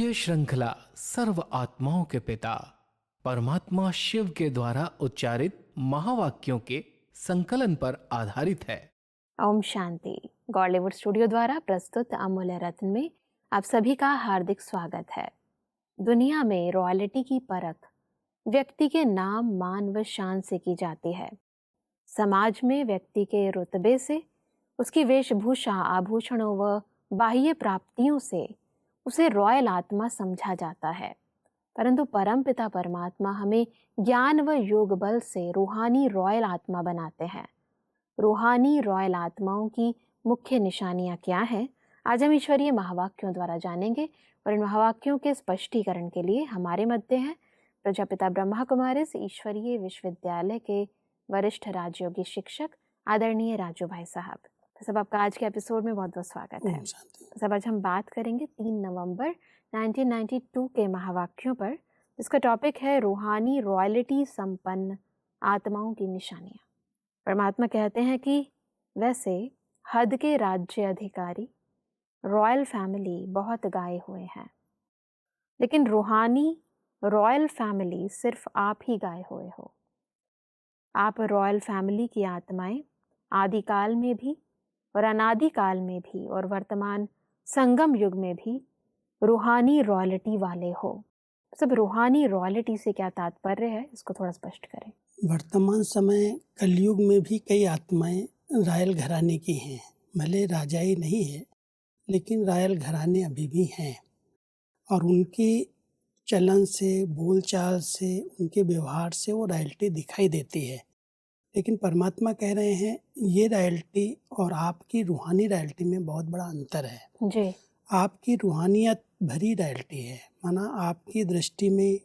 ये श्रृंखला सर्व आत्माओं के पिता परमात्मा शिव के द्वारा उच्चारित महावाक्यों के संकलन पर आधारित है। ओम शांति। गॉलीवुड स्टूडियो द्वारा प्रस्तुत अमूल्य रत्न में आप सभी का हार्दिक स्वागत है। दुनिया में रॉयल्टी की परख व्यक्ति के नाम, मान व शान से की जाती है। समाज में व्यक्ति के रुतबे से, उसकी वेशभूषा, आभूषणों व बाह्य प्राप्तियों से उसे रॉयल आत्मा समझा जाता है। परंतु परमपिता परमात्मा हमें ज्ञान व योग बल से रूहानी रॉयल आत्मा बनाते हैं। रूहानी रॉयल आत्माओं की मुख्य निशानियां क्या हैं, आज हम ईश्वरीय महावाक्यों द्वारा जानेंगे। और इन महावाक्यों के स्पष्टीकरण के लिए हमारे मध्य हैं प्रजापिता ब्रह्मा कुमारिस ईश्वरीय विश्वविद्यालय के वरिष्ठ राजयोगी शिक्षक आदरणीय राजू भाई साहब। तो सब आपका आज के एपिसोड में बहुत बहुत स्वागत है। तो सब आज हम बात करेंगे 3 नवंबर 1992 के महावाक्यों पर, जिसका टॉपिक है रूहानी रॉयल्टी संपन्न आत्माओं की निशानियां। परमात्मा कहते हैं कि वैसे हद के राज्य अधिकारी रॉयल फैमिली बहुत गाए हुए हैं, लेकिन रूहानी रॉयल फैमिली सिर्फ आप ही गाए हुए हो। आप रॉयल फैमिली की आत्माएं आदिकाल में भी और अनादिकाल में भी और वर्तमान संगम युग में भी रूहानी रॉयल्टी वाले हो। सब रूहानी रॉयल्टी से क्या तात्पर्य है, इसको थोड़ा स्पष्ट करें। वर्तमान समय कलयुग में भी कई आत्माएं रायल घराने की हैं। भले राजाई नहीं है, लेकिन रायल घराने अभी भी हैं और उनके चलन से, बोलचाल से, उनके व्यवहार से वो रॉयल्टी दिखाई देती है। लेकिन परमात्मा कह रहे हैं ये रॉयल्टी और आपकी रूहानी रॉयल्टी में बहुत बड़ा अंतर है जी। आपकी रूहानियत भरी रॉयल्टी है, माना आपकी दृष्टि में,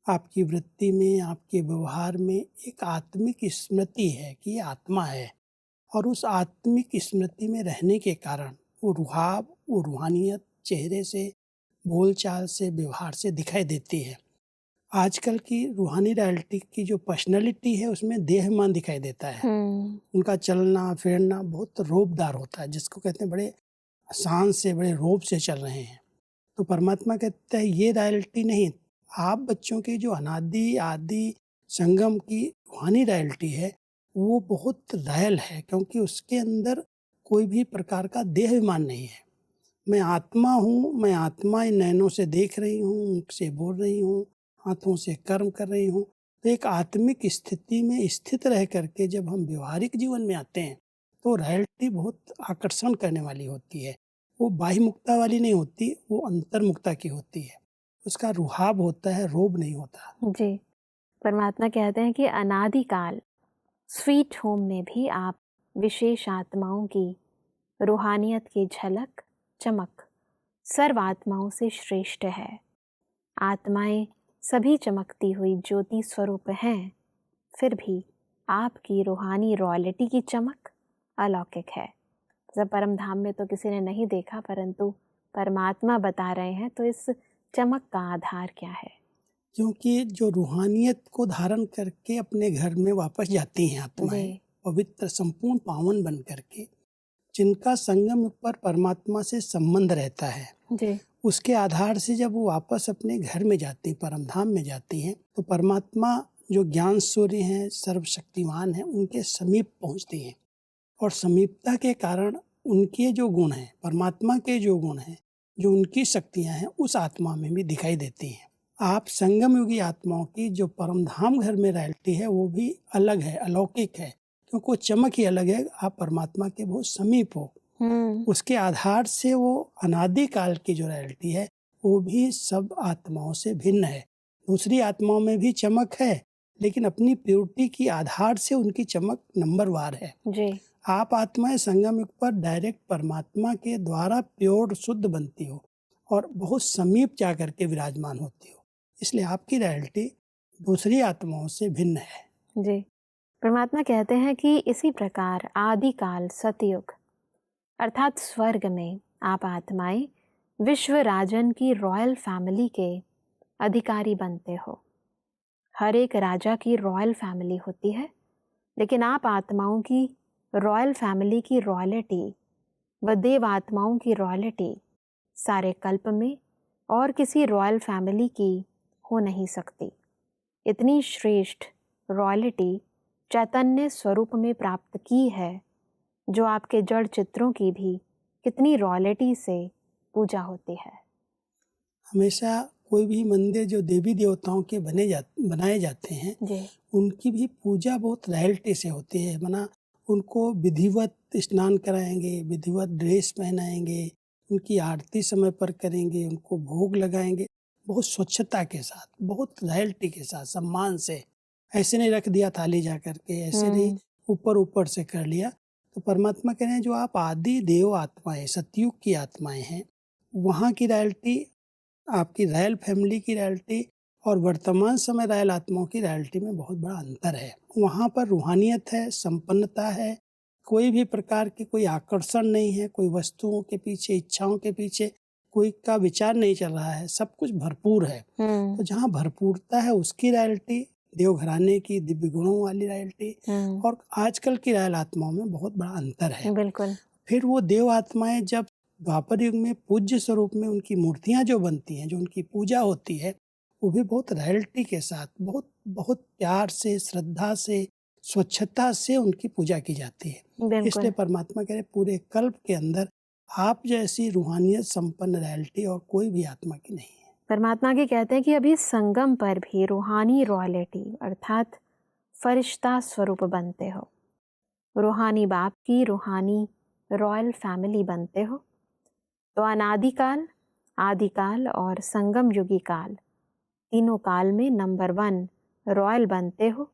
आपकी वृत्ति में, आपके व्यवहार में एक आत्मिक स्मृति है कि ये आत्मा है। और उस आत्मिक स्मृति में रहने के कारण वो रुहाब, वो रूहानियत चेहरे से, बोलचाल से, व्यवहार से दिखाई देती है। आजकल की रूहानी रॉयल्टी की जो पर्सनैलिटी है उसमें देहमान दिखाई देता है। उनका चलना फिरना बहुत रोबदार होता है, जिसको कहते हैं बड़े शान से, बड़े रोब से चल रहे हैं। तो परमात्मा कहते हैं ये रॉयल्टी नहीं, आप बच्चों की जो अनादि आदि संगम की रूहानी रॉयल्टी है वो बहुत रॉयल है, क्योंकि उसके अंदर कोई भी प्रकार का देहाभिमान नहीं है। मैं आत्मा हूँ, मैं आत्मा इन नैनों से देख रही हूँ, उनसे बोल रही हूँ, हाथों से कर्म कर रही हूँ। तो एक आत्मिक स्थिति में स्थित रह करके जब हम व्यवहारिक जीवन में आते हैं तो रॉयल्टी बहुत आकर्षण करने वाली होती है। वो बाह्य मुक्ता वाली नहीं होती, वो अंतर्मुक्ता की होती है। उसका रुहाब होता है, रोब नहीं होता। जी। परमात्मा कहते हैं कि अनादिकाल स्वीट होम में भी आप विशेष आत्माओं की रूहानियत की झलक, चमक सर्व आत्माओं से श्रेष्ठ है। आत्माएं सभी चमकती हुई ज्योति स्वरूप हैं, फिर भी आपकी रूहानी रॉयल्टी की चमक अलौकिक है। जब परम धाम में तो किसी ने नहीं देखा, परंतु परमात्मा बता रहे हैं, तो इस चमक का आधार क्या है? क्योंकि जो रूहानियत को धारण करके अपने घर में वापस जाती हैं आत्माएं, पवित्र संपूर्ण पावन बन करके, जिनका संगम पर परमात्मा से संबंध रहता है जी। उसके आधार से जब वो वापस अपने घर में जाती, परमधाम में जाती हैं, तो परमात्मा जो ज्ञान सूर्य हैं, सर्वशक्तिमान हैं, उनके समीप पहुंचती हैं। और समीपता के कारण उनके जो गुण हैं, परमात्मा के जो गुण हैं, जो उनकी शक्तियां हैं, उस आत्मा में भी दिखाई देती हैं। आप संगम युगी आत्माओं की जो परमधाम घर में रॉयल्टी है वो भी अलग है, अलौकिक है, क्योंकि वो चमक ही अलग है। आप परमात्मा के बहुत समीप हो, उसके आधार से वो अनादिकाल की जो रॉयल्टी है वो भी सब आत्माओं से भिन्न है। दूसरी आत्माओं में भी चमक है, लेकिन अपनी प्योरिटी की आधार से उनकी चमक नंबरवार है। जी। आप आत्माएं संगम युग पर डायरेक्ट परमात्मा के द्वारा प्योर शुद्ध बनती हो और बहुत समीप जाकर के विराजमान होती हो, इसलिए आपकी रॉयल्टी दूसरी आत्माओं से भिन्न है। जी। परमात्मा कहते हैं कि इसी प्रकार आदिकाल सतयुग अर्थात स्वर्ग में आप आत्माएं विश्व राजन की रॉयल फैमिली के अधिकारी बनते हो। हर एक राजा की रॉयल फैमिली होती है, लेकिन आप आत्माओं की रॉयल फैमिली की रॉयल्टी व देव आत्माओं की रॉयल्टी सारे कल्प में और किसी रॉयल फैमिली की हो नहीं सकती। इतनी श्रेष्ठ रॉयल्टी चैतन्य स्वरूप में प्राप्त की है, जो आपके जड़ चित्रों की भी कितनी रॉयल्टी से पूजा होती है। हमेशा कोई भी मंदिर जो देवी देवताओं के बनाए जाते हैं, जी। उनकी भी पूजा बहुत रॉयल्टी से होती है। माना उनको विधिवत स्नान कराएंगे, विधिवत ड्रेस पहनाएंगे, उनकी आरती समय पर करेंगे, उनको भोग लगाएंगे, बहुत स्वच्छता के साथ, बहुत रॉयल्टी के साथ, सम्मान से। ऐसे नहीं रख दिया थाली जा करके, ऐसे नहीं ऊपर ऊपर से कर लिया। तो परमात्मा कह रहे हैं जो आप आदि देव आत्माएं, सतयुग की आत्माएं हैं, वहाँ की रॉयल्टी, आपकी रॉयल फैमिली की रॉयल्टी और वर्तमान समय रॉयल आत्माओं की रॉयल्टी में बहुत बड़ा अंतर है। वहाँ पर रूहानियत है, संपन्नता है, कोई भी प्रकार की कोई आकर्षण नहीं है, कोई वस्तुओं के पीछे, इच्छाओं के पीछे कोई का विचार नहीं चल रहा है, सब कुछ भरपूर है। तो जहाँ भरपूरता है उसकी रॉयल्टी, देवघराने की दिव्य गुणों वाली रॉयल्टी और आजकल की रॉयल आत्माओं में बहुत बड़ा अंतर है। बिल्कुल। फिर वो देव आत्माएं जब द्वापर युग में पूज्य स्वरूप में उनकी मूर्तियां जो बनती हैं, जो उनकी पूजा होती है, वो भी बहुत रॉयल्टी के साथ, बहुत बहुत प्यार से, श्रद्धा से, स्वच्छता से उनकी पूजा की जाती है। इसलिए परमात्मा कह रहे पूरे कल्प के अंदर आप जैसी रूहानियत संपन्न रॉयल्टी और कोई भी आत्मा की नहीं है। परमात्मा के कहते हैं कि अभी संगम पर भी रूहानी रॉयल्टी अर्थात फरिश्ता स्वरूप बनते हो, रूहानी बाप की रूहानी रॉयल फैमिली बनते हो। तो अनादिकाल, आदिकाल और संगम युगी काल, तीनों काल में नंबर 1 रॉयल बनते हो।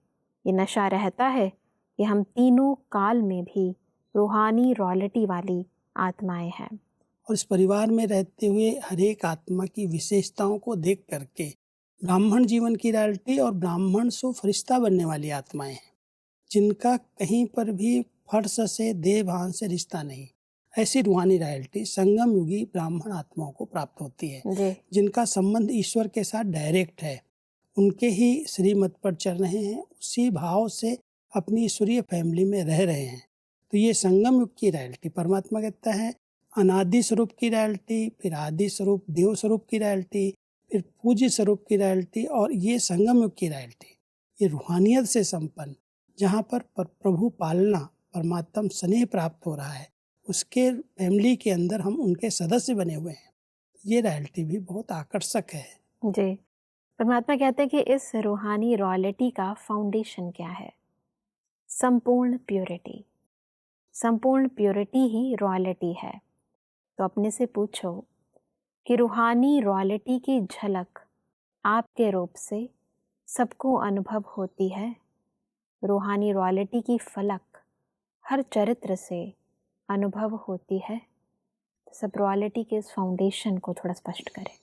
ये नशा रहता है कि हम तीनों काल में भी रूहानी रॉयल्टी वाली आत्माएं हैं। और इस परिवार में रहते हुए हर एक आत्मा की विशेषताओं को देख करके ब्राह्मण जीवन की रॉयल्टी और ब्राह्मण से फरिश्ता बनने वाली आत्माएं हैं, जिनका कहीं पर भी फर्श से, देह भान से रिश्ता नहीं। ऐसी रूहानी रॉयल्टी संगम युगी ब्राह्मण आत्माओं को प्राप्त होती है, जिनका संबंध ईश्वर के साथ डायरेक्ट है, उनके ही श्रीमत पर चल रहे हैं, उसी भाव से अपनी ईश्वरीय फैमिली में रह रहे हैं। तो ये संगम युग की रॉयल्टी, परमात्मा कहता है अनादि स्वरूप की रॉयल्टी, फिर आदि स्वरूप देव स्वरूप की रॉयल्टी, फिर पूज्य स्वरूप की रॉयल्टी, और ये संगम युग की रॉयल्टी, ये रूहानियत से संपन्न, जहाँ पर प्रभु पालना, परमात्मा स्नेह प्राप्त हो रहा है, उसके फैमिली के अंदर हम उनके सदस्य बने हुए हैं। ये रॉयल्टी भी बहुत आकर्षक है। जी। परमात्मा कहते हैं कि इस रूहानी रॉयल्टी का फाउंडेशन क्या है? संपूर्ण प्योरिटी। संपूर्ण प्योरिटी ही रॉयल्टी है। तो अपने से पूछो कि रूहानी रॉयल्टी की झलक आपके रूप से सबको अनुभव होती है? रूहानी रॉयल्टी की फलक हर चरित्र से अनुभव होती है? सब रॉयल्टी के इस फाउंडेशन को थोड़ा स्पष्ट करें।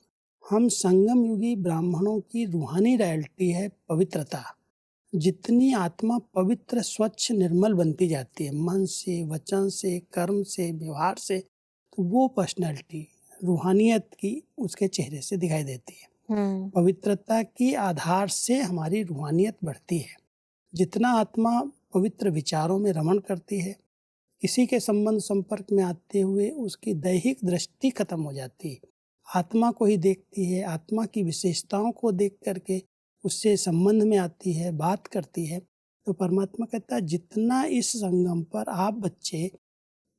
हम संगम युगी ब्राह्मणों की रूहानी रॉयल्टी है पवित्रता। जितनी आत्मा पवित्र, स्वच्छ, निर्मल बनती जाती है, मन से, वचन से, कर्म से, व्यवहार से, तो वो पर्सनैलिटी रूहानियत की उसके चेहरे से दिखाई देती है। पवित्रता की आधार से हमारी रूहानियत बढ़ती है। जितना आत्मा पवित्र विचारों में रमण करती है, किसी के संबंध संपर्क में आते हुए उसकी दैहिक दृष्टि खत्म हो जाती है, आत्मा को ही देखती है, आत्मा की विशेषताओं को देख करके उससे संबंध में आती है, बात करती है। तो परमात्मा कहता है जितना इस संगम पर आप बच्चे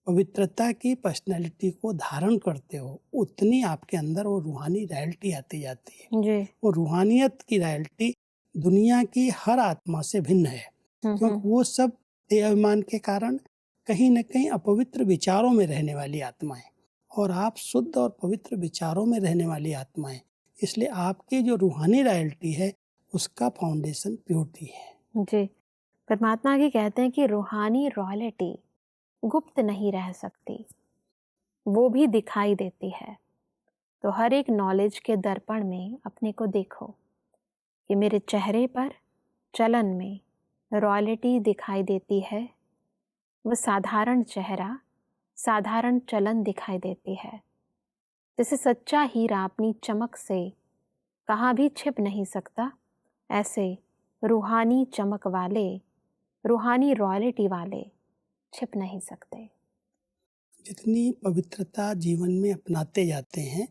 पवित्रता की पर्सनैलिटी को धारण करते हो, उतनी आपके अंदर वो रूहानी रॉयल्टी आती जाती है जी। वो रूहानियत की रॉयल्टी दुनिया की हर आत्मा से भिन्न है, क्योंकि वो सब देहाभिमान के कारण कहीं न कहीं अपवित्र विचारों में रहने वाली आत्माएं, और आप शुद्ध और पवित्र विचारों में रहने वाली आत्माएं, इसलिए आपकी जो रूहानी रॉयल्टी है उसका फाउंडेशन प्योरिटी है। जी। परमात्मा के कहते हैं कि रूहानी रॉयल्टी गुप्त नहीं रह सकती, वो भी दिखाई देती है। तो हर एक नॉलेज के दर्पण में अपने को देखो कि मेरे चेहरे पर, चलन में रॉयल्टी दिखाई देती है। वो साधारण चेहरा, साधारण चलन दिखाई देती है। जैसे सच्चा हीरा अपनी चमक से कहाँ भी छिप नहीं सकता, ऐसे रूहानी चमक वाले, रूहानी रॉयल्टी वाले छिप नहीं सकते। जितनी पवित्रता जीवन में अपनाते जाते हैं,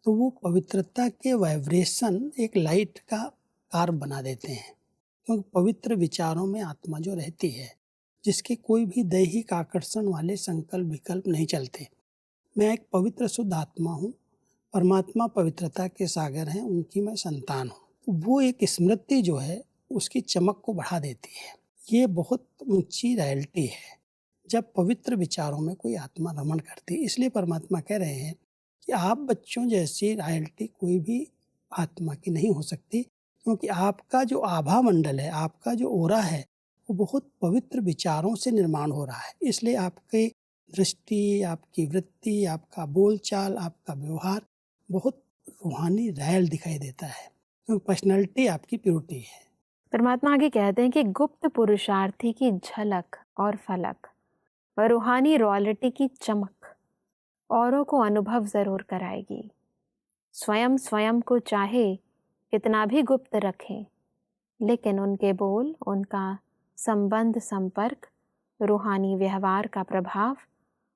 तो वो पवित्रता के वाइब्रेशन एक लाइट का कार्य बना देते हैं। क्योंकि पवित्र विचारों में आत्मा जो रहती है, जिसके कोई भी दैहिक आकर्षण वाले संकल्प विकल्प नहीं चलते। मैं एक पवित्र शुद्ध आत्मा हूँ, परमात्मा पवित्रता के सागर हैं, उनकी मैं संतान हूँ। वो एक स्मृति जो है उसकी चमक को बढ़ा देती है। ये बहुत ऊंची रियलिटी है जब पवित्र विचारों में कोई आत्मा रमण करती है। इसलिए परमात्मा कह रहे हैं कि आप बच्चों जैसी रियलिटी कोई भी आत्मा की नहीं हो सकती, क्योंकि आपका जो आभा मंडल है, आपका जो ओरा है, वो बहुत पवित्र विचारों से निर्माण हो रहा है। इसलिए आपकी दृष्टि, आपकी वृत्ति, आपका बोलचाल, आपका व्यवहार बहुत रूहानी रायल दिखाई देता है, क्योंकि पर्सनैलिटी आपकी प्योरिटी है। परमात्मा आगे कहते हैं कि गुप्त पुरुषार्थी की झलक और फलक व रूहानी रॉयल्टी की चमक औरों को अनुभव जरूर कराएगी। स्वयं स्वयं को चाहे कितना भी गुप्त रखें, लेकिन उनके बोल, उनका संबंध, संपर्क, रूहानी व्यवहार का प्रभाव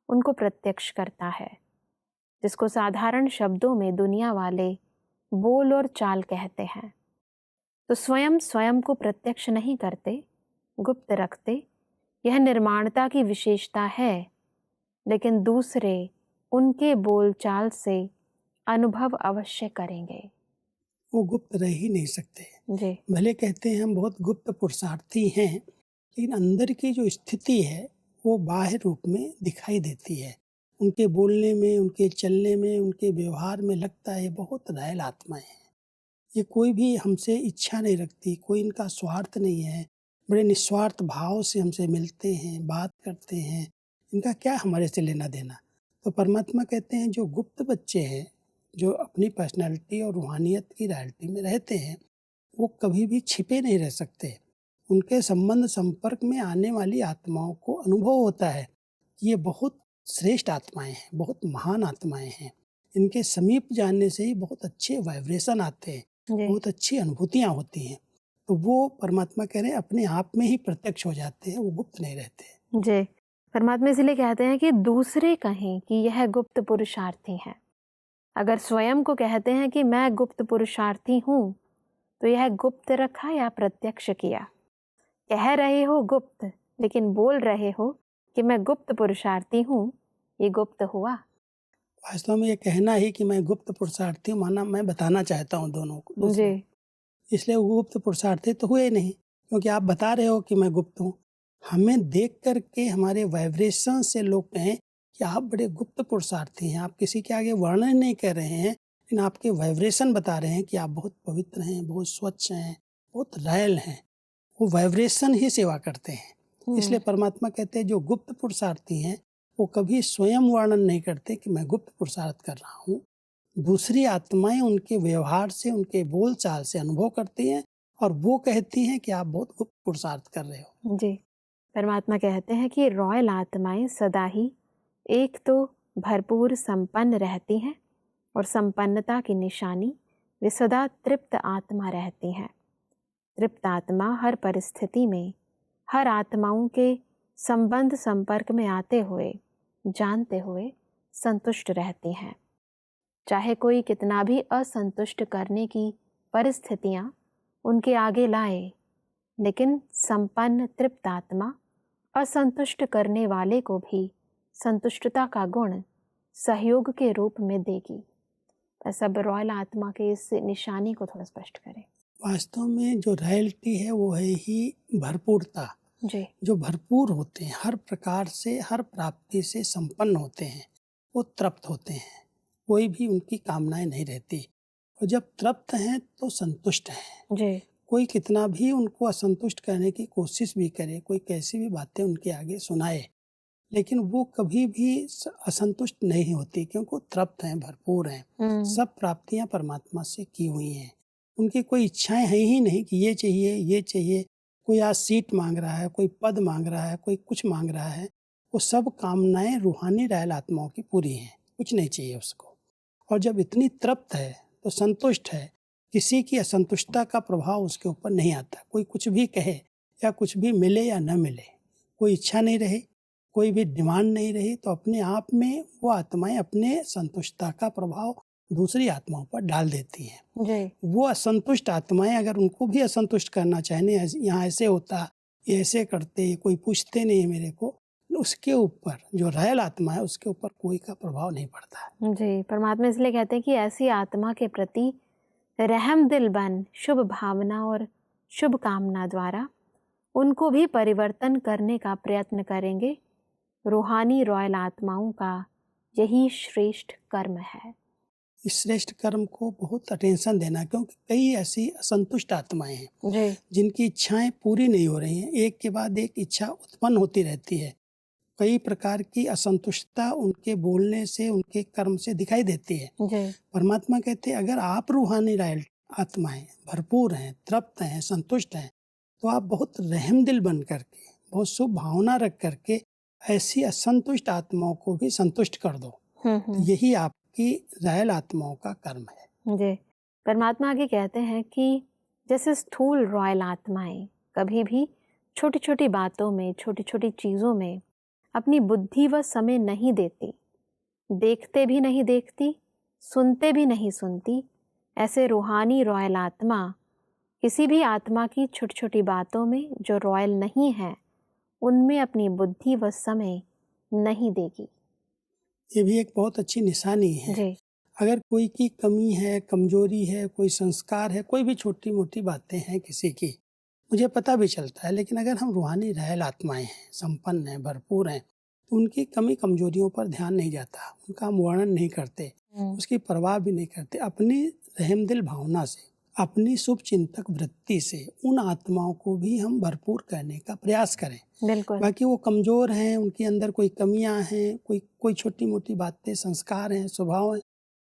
उनको प्रत्यक्ष करता है, जिसको साधारण शब्दों में दुनिया वाले बोल और चाल कहते हैं। तो स्वयं स्वयं को प्रत्यक्ष नहीं करते, गुप्त रखते, यह निर्माणता की विशेषता है, लेकिन दूसरे उनके बोलचाल से अनुभव अवश्य करेंगे। वो गुप्त रह ही नहीं सकते जी। भले कहते हैं हम बहुत गुप्त पुरुषार्थी हैं, लेकिन अंदर की जो स्थिति है वो बाह्य रूप में दिखाई देती है। उनके बोलने में, उनके चलने में, उनके व्यवहार में लगता है बहुत रायल आत्माएं हैं। ये कोई भी हमसे इच्छा नहीं रखती, कोई इनका स्वार्थ नहीं है, बड़े निस्वार्थ भाव से हमसे मिलते हैं, बात करते हैं। इनका क्या हमारे से लेना देना। तो परमात्मा कहते हैं जो गुप्त बच्चे हैं, जो अपनी पर्सनालिटी और रूहानियत की रियलिटी में रहते हैं, वो कभी भी छिपे नहीं रह सकते। उनके संबंध संपर्क में आने वाली आत्माओं को अनुभव होता है कि ये बहुत श्रेष्ठ आत्माएं हैं, बहुत महान आत्माएं हैं। इनके समीप जाने से ही बहुत अच्छे वाइब्रेशन आते हैं, बहुत अच्छी अनुभूतियाँ होती हैं। तो वो परमात्मा कह रहे हैं अपने आप में ही प्रत्यक्ष हो जाते हैं, वो गुप्त नहीं रहते। जी, परमात्मा इसलिए कहते हैं कि दूसरे कहें कि यह गुप्त पुरुषार्थी है। अगर स्वयं को कहते हैं कि मैं गुप्त पुरुषार्थी हूँ, तो यह गुप्त रखा या प्रत्यक्ष किया। कह रहे हो गुप्त, लेकिन बोल रहे हो कि मैं गुप्त पुरुषार्थी हूँ, ये गुप्त हुआ। वास्तव में ये कहना ही कि मैं गुप्त पुरुषार्थी हूँ, माना मैं बताना चाहता हूँ दोनों को। जी। इसलिए वो गुप्त पुरुषार्थी तो हुए नहीं, क्योंकि आप बता रहे हो कि मैं गुप्त हूँ। हमें देख करके हमारे वाइब्रेशन से लोग कहें कि आप बड़े गुप्त पुरुषार्थी हैं। आप किसी के आगे वर्णन नहीं कर रहे हैं, लेकिन आपके वाइब्रेशन बता रहे हैं कि आप बहुत पवित्र हैं, बहुत स्वच्छ हैं, बहुत रायल हैं। वो वाइब्रेशन ही सेवा करते हैं। इसलिए परमात्मा कहते हैं जो गुप्त पुरुषार्थी हैं वो कभी स्वयं वर्णन नहीं करते कि मैं गुप्त पुरुषार्थ कर रहा हूँ। दूसरी आत्माएं उनके व्यवहार से, उनके बोल चाल से अनुभव करती हैं और वो कहती हैं कि आप बहुत गुप्त पुरुषार्थ कर रहे हो। जी, परमात्मा कहते हैं कि रॉयल आत्माएं सदा ही एक तो भरपूर संपन्न रहती हैं, और संपन्नता की निशानी वे सदा तृप्त आत्मा रहती हैं। तृप्त आत्मा हर परिस्थिति में हर आत्माओं के संबंध संपर्क में आते हुए, जानते हुए संतुष्ट रहती हैं। चाहे कोई कितना भी असंतुष्ट करने की परिस्थितियां उनके आगे लाए, लेकिन संपन्न तृप्त आत्मा असंतुष्ट करने वाले को भी संतुष्टता का गुण सहयोग के रूप में देगी। बस अब रॉयल आत्मा के इस निशानी को थोड़ा स्पष्ट करें। वास्तव में जो रॉयल्टी है वो है ही भरपूरता। जी। जो भरपूर होते हैं, हर प्रकार से, हर प्राप्ति से संपन्न होते हैं, वो तृप्त होते हैं। कोई भी उनकी कामनाएं नहीं रहती, और जब तृप्त हैं तो संतुष्ट हैं। जी। कोई कितना भी उनको असंतुष्ट करने की कोशिश भी करे, कोई कैसी भी बातें उनके आगे सुनाए, लेकिन वो कभी भी असंतुष्ट नहीं होती, क्योंकि वो तृप्त हैं, भरपूर हैं। सब प्राप्तियां परमात्मा से की हुई हैं। उनकी कोई इच्छाएं हैं ही नहीं कि ये चाहिए, ये चाहिए। कोई आज सीट मांग रहा है, कोई पद मांग रहा है, कोई कुछ मांग रहा है। वो सब कामनाएं रूहानी रायल आत्माओं की पूरी हैं, कुछ नहीं चाहिए उसको। और जब इतनी तृप्त है तो संतुष्ट है, किसी की असंतुष्टता का प्रभाव उसके ऊपर नहीं आता। कोई कुछ भी कहे या कुछ भी मिले या न मिले, कोई इच्छा नहीं रही, कोई भी डिमांड नहीं रही, तो अपने आप में वो आत्माएं अपने संतुष्टता का प्रभाव दूसरी आत्माओं पर डाल देती हैं। जी। वो असंतुष्ट आत्माएं अगर उनको भी असंतुष्ट करना चाहे, यहाँ ऐसे होता, ये ऐसे करते, ये कोई पूछते नहीं है मेरे को, उसके ऊपर जो रायल आत्मा है उसके ऊपर कोई का प्रभाव नहीं पड़ता है। जी, परमात्मा इसलिए कहते हैं कि ऐसी आत्मा के प्रति रहम दिल बन शुभ भावना और शुभ कामना द्वारा उनको भी परिवर्तन करने का प्रयत्न करेंगे। रूहानी रॉयल आत्माओं का यही श्रेष्ठ कर्म है। इस श्रेष्ठ कर्म को बहुत अटेंशन देना, क्योंकि कई ऐसी असंतुष्ट आत्माएं हैं जी। जिनकी इच्छाएं पूरी नहीं हो रही हैं, एक के बाद एक इच्छा उत्पन्न होती रहती है। कई प्रकार की असंतुष्टता उनके बोलने से, उनके कर्म से दिखाई देती है। जी। परमात्मा कहते हैं अगर आप रूहानी रायल आत्माएं भरपूर हैं, तृप्त हैं, संतुष्ट हैं, तो आप बहुत रहमदिल बन करके, बहुत शुभ भावना रख करके ऐसी असंतुष्ट आत्माओं को भी संतुष्ट कर दो। यही आपकी रायल आत्माओं का कर्म है। जी, परमात्मा आगे कहते हैं कि जैसे स्थूल रॉयल आत्माएं कभी भी छोटी छोटी बातों में, छोटी छोटी चीज़ों में अपनी बुद्धि व समय नहीं देती, देखते भी नहीं देखती, सुनते भी नहीं सुनती, ऐसे रूहानी रॉयल आत्मा किसी भी आत्मा की छोटी छोटी बातों में जो रॉयल नहीं है उनमें अपनी बुद्धि व समय नहीं देगी। ये भी एक बहुत अच्छी निशानी है। जी। अगर कोई की कमी है, कमजोरी है, कोई संस्कार है, कोई भी छोटी मोटी बातें हैं किसी की, मुझे पता भी चलता है, लेकिन अगर हम रूहानी रायल आत्माएं हैं, संपन्न हैं, भरपूर हैं, तो उनकी कमी कमजोरियों पर ध्यान नहीं जाता, उनका हम वर्णन नहीं करते, उसकी परवाह भी नहीं करते। अपनी रहमदिल भावना से, अपनी शुभ चिंतक वृत्ति से उन आत्माओं को भी हम भरपूर करने का प्रयास करें। बिल्कुल। बाकी वो कमजोर हैं, उनके अंदर कोई कमियां हैं, कोई छोटी मोटी बातें, संस्कार हैं, स्वभाव हैं,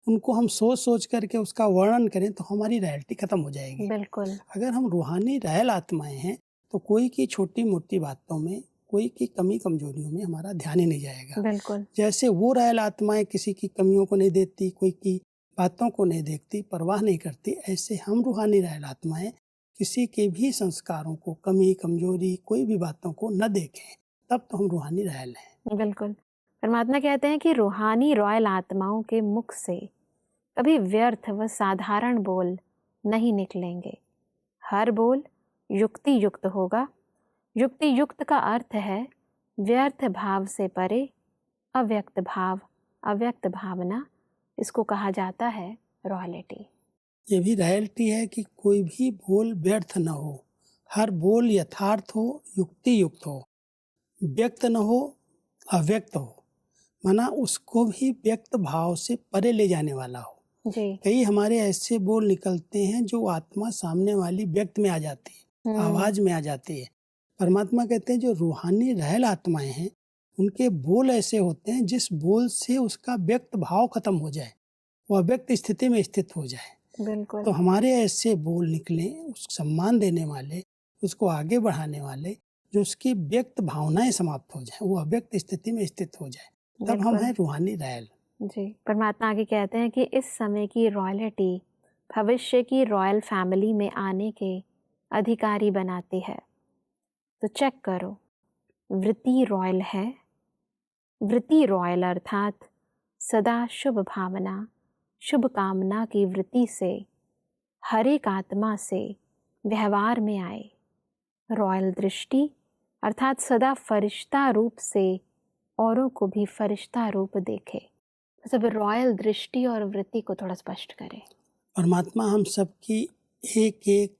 उनको हम सोच सोच करके उसका वर्णन करें तो हमारी रॉयल्टी खत्म हो जाएगी। बिल्कुल। अगर हम रूहानी रायल आत्माएं हैं तो कोई की छोटी मोटी बातों में, कोई की कमी कमजोरियों में हमारा ध्यान ही नहीं जाएगा। बिल्कुल। जैसे वो रायल आत्माएं किसी की कमियों को नहीं देखती, कोई की बातों को नहीं देखती, परवाह नहीं करती, ऐसे हम रूहानी रायल आत्माएं किसी के भी संस्कारों को, कमी कमजोरी, कोई भी बातों को न देखें, तब तो हम रूहानी रायल हैं। बिल्कुल। परमात्मा कहते हैं कि रूहानी रॉयल आत्माओं के मुख से कभी व्यर्थ व साधारण बोल नहीं निकलेंगे। हर बोल युक्ति युक्त होगा। युक्ति युक्त का अर्थ है व्यर्थ भाव से परे, अव्यक्त भाव, अव्यक्त भावना, इसको कहा जाता है रॉयल्टी। ये भी रॉयल्टी है कि कोई भी बोल व्यर्थ न हो, हर बोल यथार्थ हो, युक्ति युक्त हो, व्यक्त न हो, अव्यक्त हो, माना उसको भी व्यक्त भाव से परे ले जाने वाला हो। जी। कई हमारे ऐसे बोल निकलते हैं जो आत्मा सामने वाली व्यक्त में आ जाती है, आवाज में आ जाती है। परमात्मा कहते हैं जो रूहानी रायल आत्माएं हैं उनके बोल ऐसे होते हैं जिस बोल से उसका व्यक्त भाव खत्म हो जाए, वह व्यक्त स्थिति में स्थित हो जाए। बिल्कुल। तो हमारे ऐसे बोल निकले उस सम्मान देने वाले, उसको आगे बढ़ाने वाले, जो उसकी व्यक्त भावनाएं समाप्त हो जाए, वो अव्यक्त स्थिति में स्थित हो जाए, तब हम हैं रूहानी रायल। जी। परमात्मा आगे कहते हैं कि इस समय की रॉयल्टी भविष्य की रॉयल फैमिली में आने के अधिकारी बनाती है। तो चेक करो, वृत्ति रॉयल है। वृत्ति रॉयल अर्थात सदा शुभ भावना, शुभ कामना की वृत्ति से हर एक आत्मा से व्यवहार में आए। रॉयल दृष्टि अर्थात सदा फरिश्ता रूप से औरों को भी फरिश्ता रूप देखे। सब रॉयल दृष्टि और वृत्ति को थोड़ा स्पष्ट करें। परमात्मा हम सबकी एक एक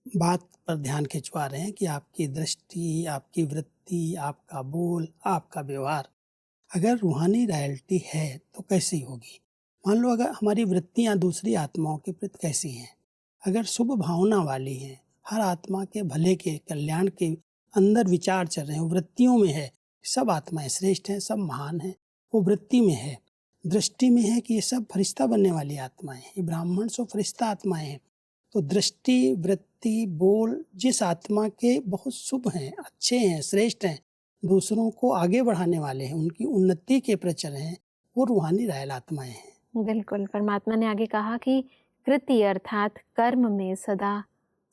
बात पर ध्यान खिंचवा रहे हैं कि आपकी दृष्टि, आपकी वृत्ति, आपका बोल, आपका व्यवहार अगर रूहानी रॉयल्टी है तो कैसी होगी। मान लो अगर हमारी वृत्तियां दूसरी आत्माओं के प्रति कैसी हैं, अगर शुभ भावना वाली हैं, हर आत्मा के भले के, कल्याण के अंदर विचार चल रहे हैं, वृत्तियों में है, सब आत्माएं श्रेष्ठ हैं, सब महान हैं, वो वृत्ति में है, दृष्टि में है कि ये सब फरिश्ता बनने वाली आत्माएं हैं, ये ब्राह्मण सब फरिश्ता आत्माएं हैं। तो दृष्टि, वृत्ति, बोल जिस आत्मा के बहुत शुभ हैं, अच्छे हैं, श्रेष्ठ हैं, दूसरों को आगे बढ़ाने वाले हैं, उनकी उन्नति के प्रचर हैं, वो रूहानी रायल आत्माएं हैं। बिल्कुल। परमात्मा ने आगे कहा कि कृति अर्थात कर्म में सदा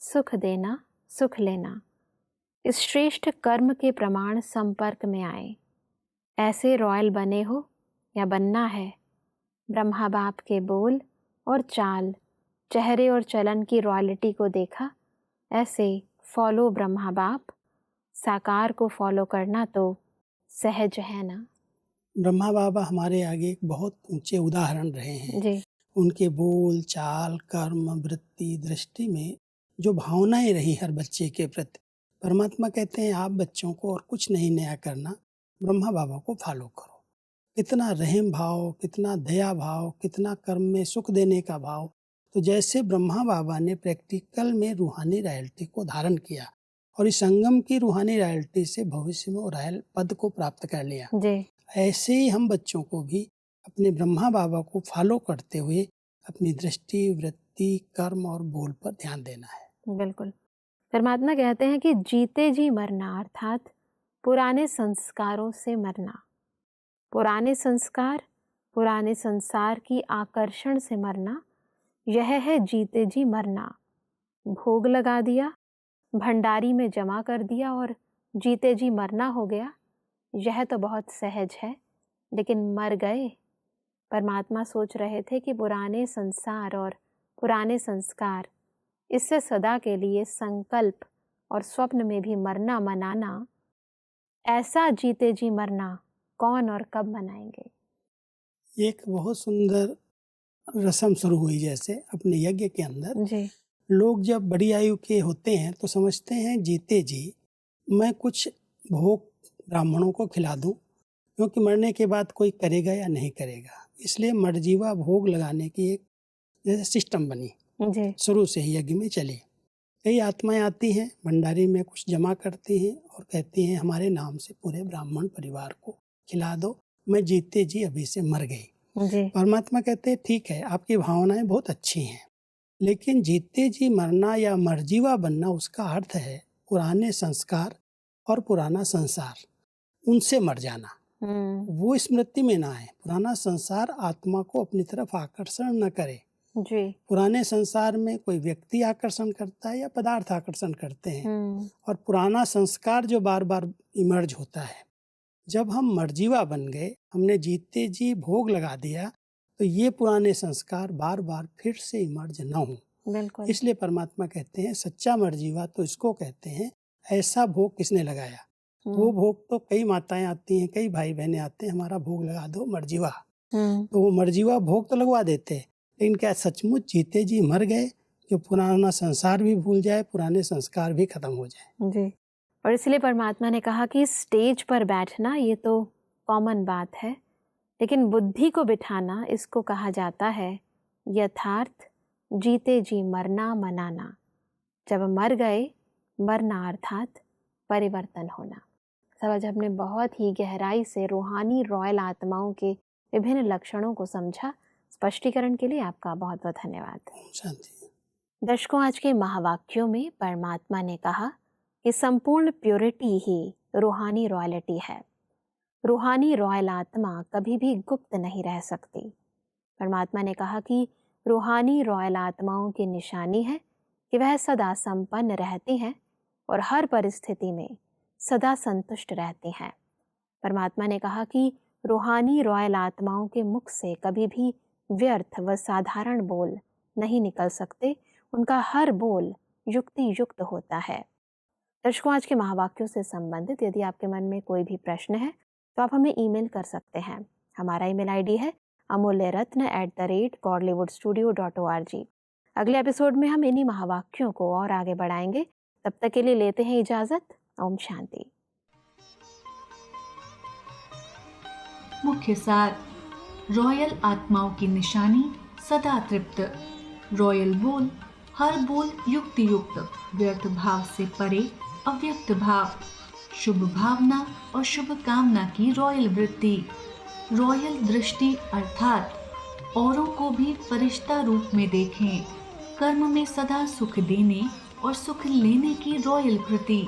सुख देना, सुख लेना, इस श्रेष्ठ कर्म के प्रमाण संपर्क में आए। ऐसे रॉयल बने हो या बनना है, ब्रह्मा बाप के बोल और चाल, चेहरे और चलन की रॉयल्टी को देखा, ऐसे फॉलो ब्रह्मा बाप, साकार को फॉलो करना तो सहज है ना। ब्रह्मा बाबा हमारे आगे एक बहुत ऊंचे उदाहरण रहे हैं जी। उनके बोल चाल कर्म वृत्ति दृष्टि में जो भावनाएं रही हर बच्चे के प्रति। परमात्मा कहते हैं आप बच्चों को और कुछ नहीं नया करना, ब्रह्मा बाबा को फॉलो करो। कितना रहम भाव, कितना दया भाव, कितना कर्म में सुख देने का भाव। तो जैसे ब्रह्मा बाबा ने प्रैक्टिकल में रूहानी रॉयल्टी को धारण किया और इस संगम की रूहानी रॉयल्टी से भविष्य में रॉयल पद को प्राप्त कर लिया, जी। ऐसे ही हम बच्चों को भी अपने ब्रह्मा बाबा को फॉलो करते हुए अपनी दृष्टि, वृत्ति, कर्म और बोल पर ध्यान देना है। बिल्कुल। परमात्मा कहते हैं कि जीते जी मरना अर्थात पुराने संस्कारों से मरना। पुराने संस्कार, पुराने संसार की आकर्षण से मरना, यह है जीते जी मरना। भोग लगा दिया, भंडारी में जमा कर दिया और जीते जी मरना हो गया, यह तो बहुत सहज है, लेकिन मर गए। परमात्मा सोच रहे थे कि पुराने संसार और पुराने संस्कार, इससे सदा के लिए संकल्प और स्वप्न में भी मरना मनाना, ऐसा जीते जी मरना कौन और कब मनाएंगे। एक बहुत सुंदर रस्म शुरू हुई जैसे अपने यज्ञ के अंदर। जी। लोग जब बड़ी आयु के होते हैं तो समझते हैं जीते जी मैं कुछ भोग ब्राह्मणों को खिला दूं, क्योंकि मरने के बाद कोई करेगा या नहीं करेगा। इसलिए मर्जीवा भोग लगाने की एक जैसे सिस्टम बनी, जी। शुरू से ही यज्ञ में चली। कई आत्माएं आती हैं, भंडारी में कुछ जमा करती हैं और कहती हैं हमारे नाम से पूरे ब्राह्मण परिवार को खिला दो, मैं जीते जी अभी से मर गई। जी। परमात्मा कहते हैं ठीक है, आपकी भावनाएं बहुत अच्छी हैं, लेकिन जीते जी मरना या मर्जीवा बनना उसका अर्थ है पुराने संस्कार और पुराना संसार, उनसे मर जाना। वो स्मृति में ना आए। पुराना संसार आत्मा को अपनी तरफ आकर्षण न करे। जी। पुराने संसार में कोई व्यक्ति आकर्षण करता है या पदार्थ आकर्षण करते हैं, और पुराना संस्कार जो बार बार इमर्ज होता है। जब हम मर्जीवा बन गए, हमने जीते जी भोग लगा दिया, तो ये पुराने संस्कार बार बार फिर से इमर्ज न हो। बिल्कुल। इसलिए परमात्मा कहते हैं सच्चा मर्जीवा तो इसको कहते हैं, ऐसा भोग किसने लगाया। वो भोग तो कई माताएं आती हैं, कई भाई बहने आते हैं, हमारा भोग लगा दो मर्जीवा। तो वो मर्जीवा भोग तो लगवा देते, लेकिन क्या सचमुच जीते जी मर गए, जो पुराना संसार भी भूल जाए, पुराने संस्कार भी खत्म हो जाए। जी। और इसलिए परमात्मा ने कहा कि स्टेज पर बैठना ये तो कॉमन बात है, लेकिन बुद्धि को बिठाना, इसको कहा जाता है यथार्थ जीते जी मरना मनाना। जब मर गए, मरना अर्थात परिवर्तन होना। सब आज हमने बहुत ही गहराई से रूहानी रॉयल आत्माओं के विभिन्न लक्षणों को समझा। स्पष्टीकरण के लिए आपका बहुत बहुत धन्यवाद। शांति। दर्शकों, आज के महावाक्यों में परमात्मा ने कहा कि संपूर्ण प्योरिटी ही रूहानी रॉयल्टी है। रूहानी रॉयल आत्मा कभी भी गुप्त नहीं रह सकती। परमात्मा ने कहा कि रूहानी रॉयल आत्माओं की निशानी है कि वह सदा संपन्न रहती हैं और हर परिस्थिति में सदा संतुष्ट रहती हैं। परमात्मा ने कहा कि रूहानी रॉयल आत्माओं के मुख से कभी भी व्यर्थ व साधारण बोल नहीं निकल सकते। उनका हर बोल युक्ति युक्त होता है। दर्शकों, आज के महावाक्यों से संबंधित यदि आपके मन में कोई भी प्रश्न है तो आप हमें ईमेल कर सकते हैं। हमारा ईमेल आईडी है amulyaratna@godlywoodstudio.org। अगले एपिसोड में हम इन्हीं महावाक्यों को और आगे बढ़ाएंगे। तब तक के लिए लेते हैं इजाजत। ओम शांति। मुख्य सार: रॉयल आत्माओं की निशानी सदा तृप्त। रॉयल बोल: हर बोल युक्ति युक्त, व्यर्थ भाव से परे अव्यक्त भाव। शुभ भावना और शुभ कामना की रॉयल वृत्ति। रॉयल दृष्टि अर्थात औरों को भी फरिश्ता रूप में देखें। कर्म में सदा सुख देने और सुख लेने की रॉयल कृति।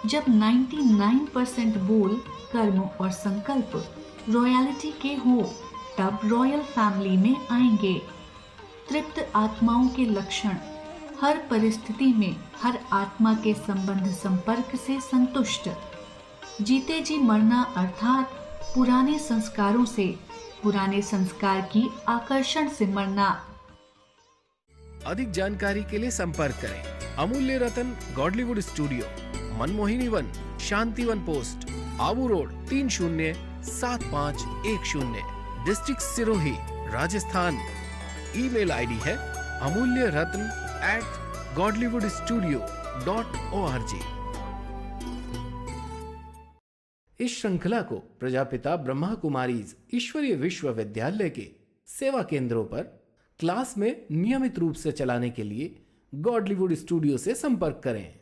जब 99% बोल, कर्म और संकल्प रॉयलिटी के हो, तब रॉयल फैमिली में आएंगे। तृप्त आत्माओं के लक्षण: हर परिस्थिति में हर आत्मा के संबंध संपर्क से संतुष्ट। जीते जी मरना अर्थात पुराने संस्कारों से, पुराने संस्कार की आकर्षण से मरना। अधिक जानकारी के लिए संपर्क करें अमूल्य रतन गॉडलीवुड स्टूडियो, मनमोहिनी वन, शांति वन post, Abu road 307510, district Sirohi, Rajasthan. Email ID है amulyaratn@godlywoodstudio.org। इस श्रृंखला को प्रजापिता ब्रह्मा कुमारीज ईश्वरीय विश्वविद्यालय के सेवा केंद्रों पर क्लास में नियमित रूप से चलाने के लिए गॉडलीवुड स्टूडियो से संपर्क करें।